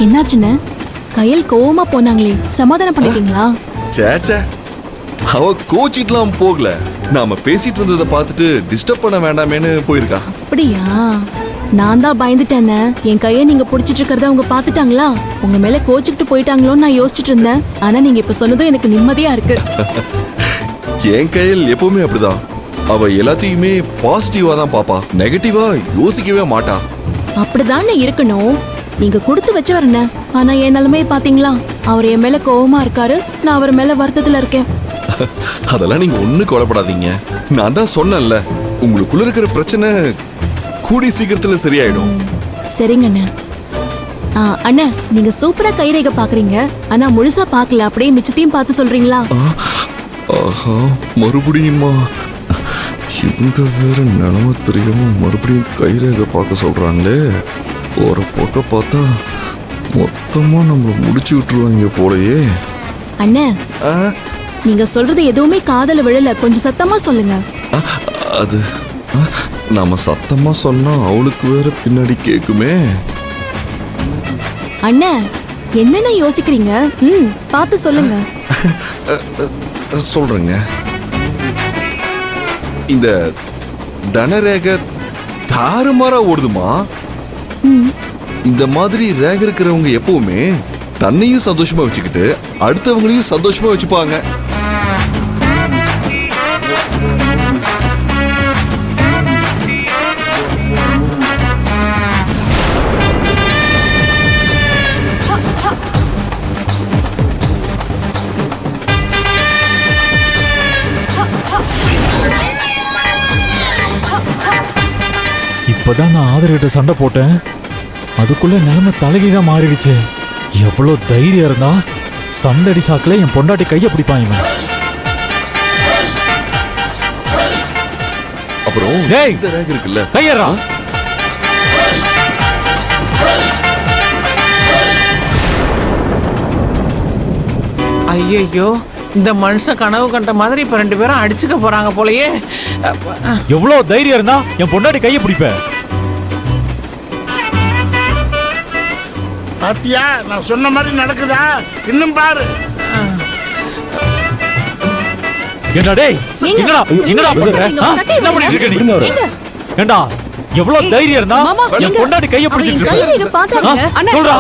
என்னாச்சுன்னு கையில் கோவமா போனாங்களே, சமாதானம் பண்ணிட்டீங்களா? சேச்சே, அவ கோச்சிட்டுலாம் போகல. நாம பேசிட்டு இருந்ததை பார்த்துட்டு டிஸ்டர்ப் பண்ண வேண்டாமேன்னு போயிருக்கா. அப்படியா? நான் தான் பயந்துட்டேன்னு. என் கையை நீங்க புடிச்சிட்டு இருக்கிறத அவங்க பாத்துட்டாங்களா, உங்க மேல கோச்சுக்கிட்டு போயிட்டாங்களோன்னு நான் யோசிச்சுட்டு இருந்தேன். ஆனா நீங்க இப்ப சொன்னதும் எனக்கு நிம்மதியா இருக்கு. என் கையில் எப்பவுமே அப்படிதான். அவ எல்லாத்தையுமே பாசிட்டிவா தான் பாப்பா, நெகட்டிவா யோசிக்கவே மாட்டா. அப்படிதானே இருக்கணும். நீங்க கொடுத்து வச்சவரண்ண. ஆனா என் நிலைமையை பாத்தீங்களா? அவர் என் மேல கோவமா இருக்காரு, நான் அவர் மேல வருத்தத்துல இருக்கேன். அதெல்லாம் நீங்க ஒண்ணு கவலைப்படாதீங்க. நான் தான் சொன்னேன்ல, உங்களுக்குள்ள இருக்கிற பிரச்சனை கூடி சீக்கிரத்துல சரியாயிடும். சரிங்க அண்ணா. அண்ணா, நீங்க சூப்பரா கைரேகை பாக்குறீங்க. ஆனா முழுசா பாக்கல, அப்படியே மிச்சத்தையும் பார்த்து சொல்றீங்களா? ஆஹா, மறுபடியுமா? இவங்க வேற நிலம தெரியாம மறுபடியும் கைரேகை பார்க்க சொல்றாங்களே. ஒரு பக்கம் பார்த்தா மொத்தமா நம்மள முடிச்சு விட்டுருவாங்க போலயே. அண்ணா, நீங்க சொல்றது எதுவுமே காதல விழல, கொஞ்சம் சத்தமா சொல்லுங்க. அது நாம சத்தமா சொன்னா அவளுக்கு வேற பின்னாடி கேக்குமே. அண்ணா, என்னென்ன யோசிக்கிறீங்க? பார்த்து சொல்லுங்க. சொல்றேங்க. இந்த தனரேகை தாறுமாறா ஓடுதுமா. இந்த மாதிரி ரேக இருக்கிறவங்க எப்பவுமே தன்னையும் சந்தோஷமா வச்சுக்கிட்டு அடுத்தவங்களையும் சந்தோஷமா வச்சுப்பாங்க. இப்பதான் நான் ஆதரகிட்ட சண்டை போட்டேன், அதுக்குள்ள நிலைமை தலைகீழா மாறிடுச்சு. எவ்வளவு தைரியம் இருந்தா சண்டடி சாக்குல என் பொண்டாட்டி கைய பிடிப்பான் இவன். அப்புறம் டேய், இந்த ரேக இருக்குல்ல, கையறா. ஐயோ, இந்த மனுஷன் கனவு கண்ட மாதிரி இப்ப 2 பேரும் அடிச்சுக்க போறாங்க போலயே. எவ்வளவு தைரியம் இருந்தா என் பொண்டாட்டி கைய பிடிப்ப? பாத்தியா, நான் சொன்ன மாதிரி நடக்குதா? இன்னும் பாரு. என்னடா டேய், என்னடா என்னடா பண்ற? என்ன பண்ணிட்டு இருக்க நீ? ஏண்டா, எவ்வளவு தைரியம் இருந்தா என் பொண்டாட்டி கைய பிடிச்சிட்டு இருக்க? சொல்றா,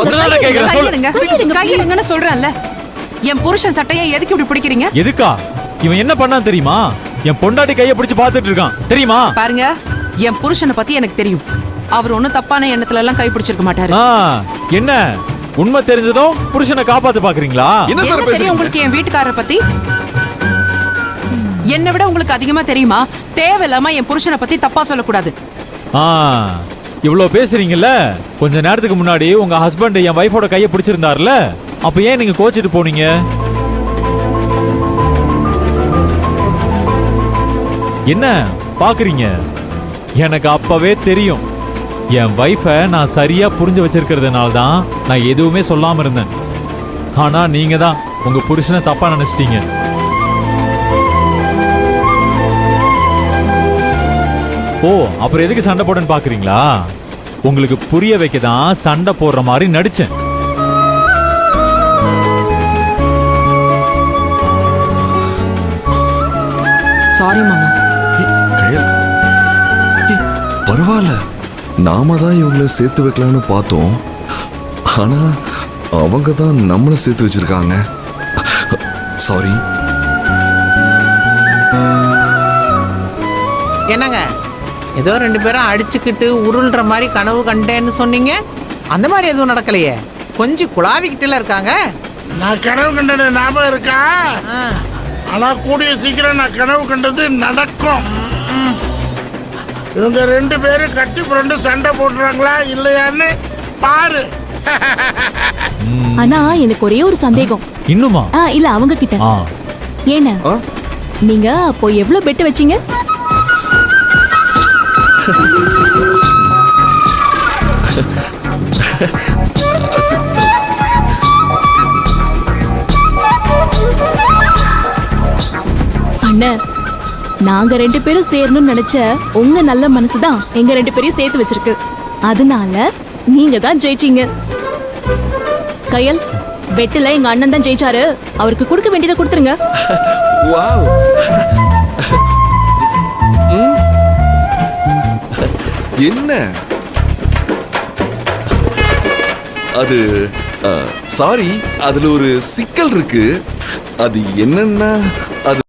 அதனால கேக்குறேன், சொல்லு. கையிலங்கன்னு சொல்றேன்ல. என் புருஷன் சட்டையை எதுக்கு இப்படி பிடிக்கிறீங்க? எதுக்கா? இவன் என்ன பண்ணான் தெரியுமா? என் பொண்டாட்டி கைய பிடிச்சு பாத்துட்டு இருக்கான் தெரியுமா? பாருங்க, என் புருஷனை பத்தி எனக்கு தெரியும். அவர் ஒண்ணும் தப்பான எண்ணத்துல எல்லாம் கை பிடிச்சிருக்க மாட்டாரு. என்ன உண்மை தெரிஞ்சதும் புருஷனை காப்பாத்து பாக்குறீங்களா? என்ன தெரியும் உங்களுக்கு என் வீட்டுக்காரரை பத்தி? என்னை விட உங்களுக்கு அதிகமா தெரியுமா? தேவையில்லாம என் புருஷனை பத்தி தப்பா சொல்லக்கூடாது. இவ்வளவு பேசுறீங்கல்ல, கொஞ்ச நேரத்துக்கு முன்னாடி உங்க ஹஸ்பண்ட் என் வைஃபோட கைய பிடிச்சிருந்தாருல, அப்ப ஏன் நீங்க கோச்சிட்டு போனீங்க? என்ன பாக்குறீங்க? எனக்கு அப்பவே தெரியும். என் வைஃபை நான் சரியா புரிஞ்சு வச்சிருக்கிறதுனால தான் நான் எதுவுமே சொல்லாம இருந்தேன். ஆனா நீங்க தான் உங்க புருஷனை தப்பா நினைச்சிட்டீங்க. ஓ, அப்புறம் எதுக்கு சண்டை போடுன்னு பாக்குறீங்களா? உங்களுக்கு புரிய வைக்க தான் சண்டை போடுற மாதிரி நடிச்சேன். சாரி மாமா. பரவாயில்ல, நாம தான் இவங்களை சேர்த்து வைக்கலான்னு பார்த்தோம். ஆனா அவங்க தான் நம்மளை சேர்த்து வச்சிருக்காங்க. சாரி. என்னங்க, ஏதோ 2 பேரும் அடிச்சுக்கிட்டு உருள்ற மாதிரி கனவு கண்டேன்னு சொன்னீங்க. அந்த மாதிரி எதுவும் நடக்கலையே. கொஞ்சம் குழாவிக்கிட்டுல இருக்காங்க. நான் கனவு கண்டது ஞாபகம் இருக்கா? ஆனா கூடிய சீக்கிரம் நான் கனவு கண்டது நடக்கும். இவங்க 2 பேரும் கட்டி புரண்டு சண்டை போட்டுறாங்களா இல்லையான்னு பாரு. ஆனா எனக்கு ஒரே ஒரு சந்தேகம். இன்னுமா? இல்ல, அவங்க கிட்ட. ஏன்னா நீங்க அப்போ எவ்வளவு பெட்டு வச்சீங்க? அண்ணா, நாங்க 2 பேரும் சேரணும்னு நினைச்ச உங்க நல்ல மனசுதான் எங்க 2 பேரையும் சேர்த்து வச்சிருக்கு. அதனால நீங்க தான் ஜெயிச்சீங்க. கையல் பெட்டில் எங்க அண்ணன் தான் ஜெயிச்சாரு, அவருக்கு கொடுக்க வேண்டியதை கொடுத்துருங்க. வாவ். என்ன அது? சாரி, அதுல ஒரு சிக்கல் இருக்கு. அது என்னன்னா அது